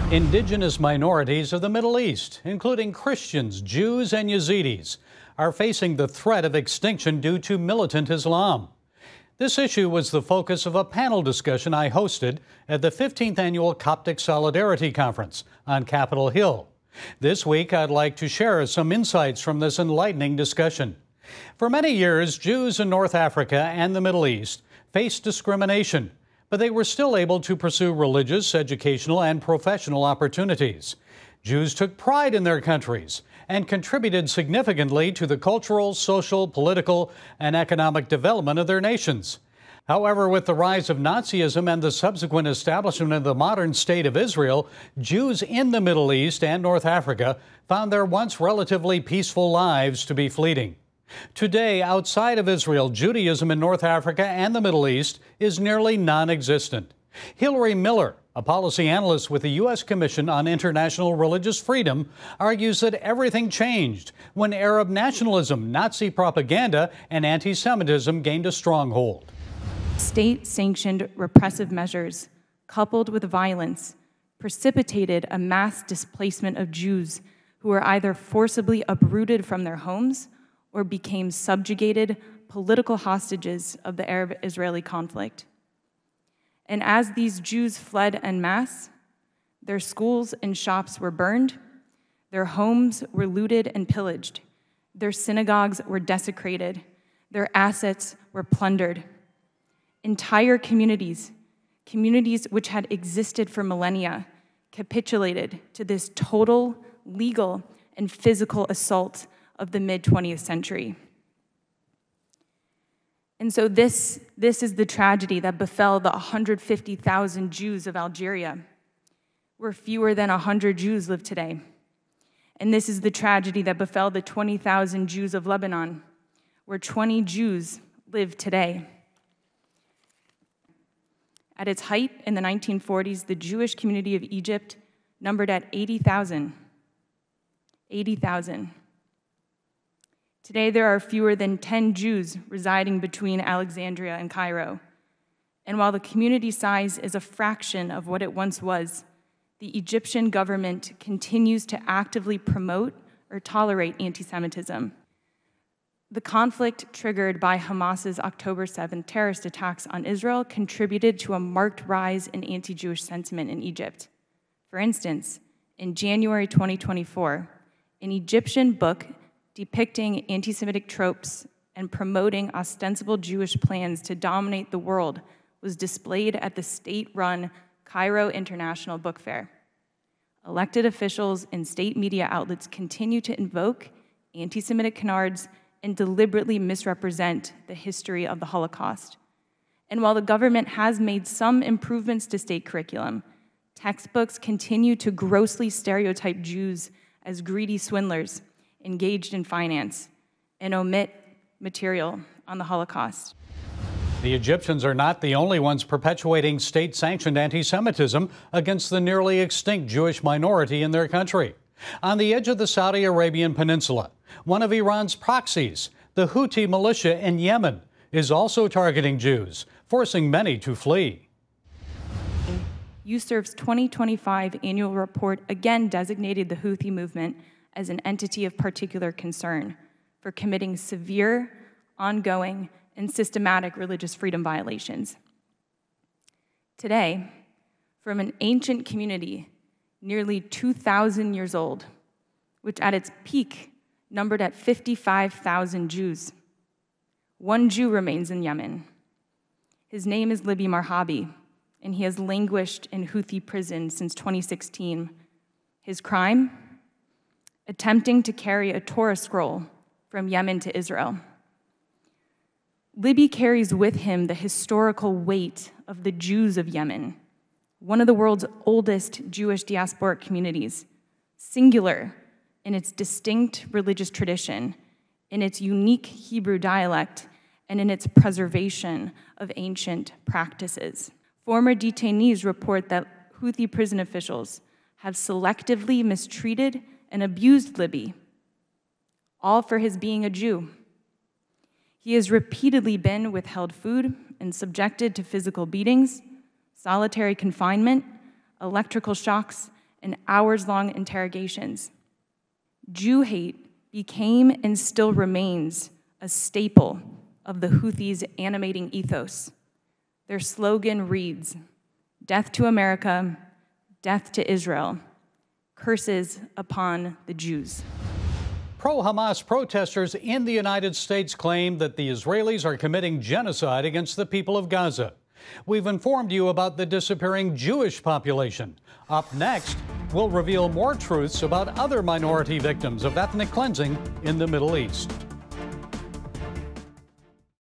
Indigenous minorities of the Middle East, including Christians, Jews, and Yazidis, are facing the threat of extinction due to militant Islam. This issue was the focus of a panel discussion I hosted at the 15th Annual Coptic Solidarity Conference on Capitol Hill. This week, I'd like to share some insights from this enlightening discussion. For many years, Jews in North Africa and the Middle East faced discrimination, but they were still able to pursue religious, educational, and professional opportunities. Jews took pride in their countries and contributed significantly to the cultural, social, political, and economic development of their nations. However, with the rise of Nazism and the subsequent establishment of the modern state of Israel, Jews in the Middle East and North Africa found their once relatively peaceful lives to be fleeting. Today, outside of Israel, Judaism in North Africa and the Middle East is nearly non-existent. Hilary Miller, a policy analyst with the U.S. Commission on International Religious Freedom, argues that everything changed when Arab nationalism, Nazi propaganda, and anti-Semitism gained a stronghold. State-sanctioned repressive measures, coupled with violence, precipitated a mass displacement of Jews who were either forcibly uprooted from their homes or became subjugated political hostages of the Arab-Israeli conflict. And as these Jews fled en masse, their schools and shops were burned, their homes were looted and pillaged, their synagogues were desecrated, their assets were plundered. Entire communities which had existed for millennia, capitulated to this total legal and physical assault of the mid-20th century. And so this is the tragedy that befell the 150,000 Jews of Algeria, where fewer than 100 Jews live today. And this is the tragedy that befell the 20,000 Jews of Lebanon, where 20 Jews live today. At its height in the 1940s, the Jewish community of Egypt numbered at 80,000. 80,000. Today, there are fewer than 10 Jews residing between Alexandria and Cairo. And while the community size is a fraction of what it once was, the Egyptian government continues to actively promote or tolerate anti-Semitism. The conflict triggered by Hamas's October 7th terrorist attacks on Israel contributed to a marked rise in anti-Jewish sentiment in Egypt. For instance, in January 2024, an Egyptian book depicting anti-Semitic tropes and promoting ostensible Jewish plans to dominate the world was displayed at the state-run Cairo International Book Fair. Elected officials and state media outlets continue to invoke anti-Semitic canards and deliberately misrepresent the history of the Holocaust. And while the government has made some improvements to state curriculum, textbooks continue to grossly stereotype Jews as greedy swindlers engaged in finance and omit material on the Holocaust. The Egyptians are not the only ones perpetuating state-sanctioned anti-Semitism against the nearly extinct Jewish minority in their country. On the edge of the Saudi Arabian Peninsula, one of Iran's proxies, the Houthi militia in Yemen, is also targeting Jews, forcing many to flee. USCIRF's 2025 annual report again designated the Houthi movement as an entity of particular concern for committing severe, ongoing, and systematic religious freedom violations. Today, from an ancient community nearly 2,000 years old, which at its peak numbered at 55,000 Jews, one Jew remains in Yemen. His name is Levi Marhabi, and he has languished in Houthi prison since 2016. His crime? Attempting to carry a Torah scroll from Yemen to Israel. Libby carries with him the historical weight of the Jews of Yemen, one of the world's oldest Jewish diasporic communities, singular in its distinct religious tradition, in its unique Hebrew dialect, and in its preservation of ancient practices. Former detainees report that Houthi prison officials have selectively mistreated and abused Libby, all for his being a Jew. He has repeatedly been withheld food and subjected to physical beatings, solitary confinement, electrical shocks, and hours-long interrogations. Jew hate became and still remains a staple of the Houthis' animating ethos. Their slogan reads, "Death to America, death to Israel, curses upon the Jews." Pro-Hamas protesters in the United States claim that the Israelis are committing genocide against the people of Gaza. We've informed you about the disappearing Jewish population. Up next, we'll reveal more truths about other minority victims of ethnic cleansing in the Middle East.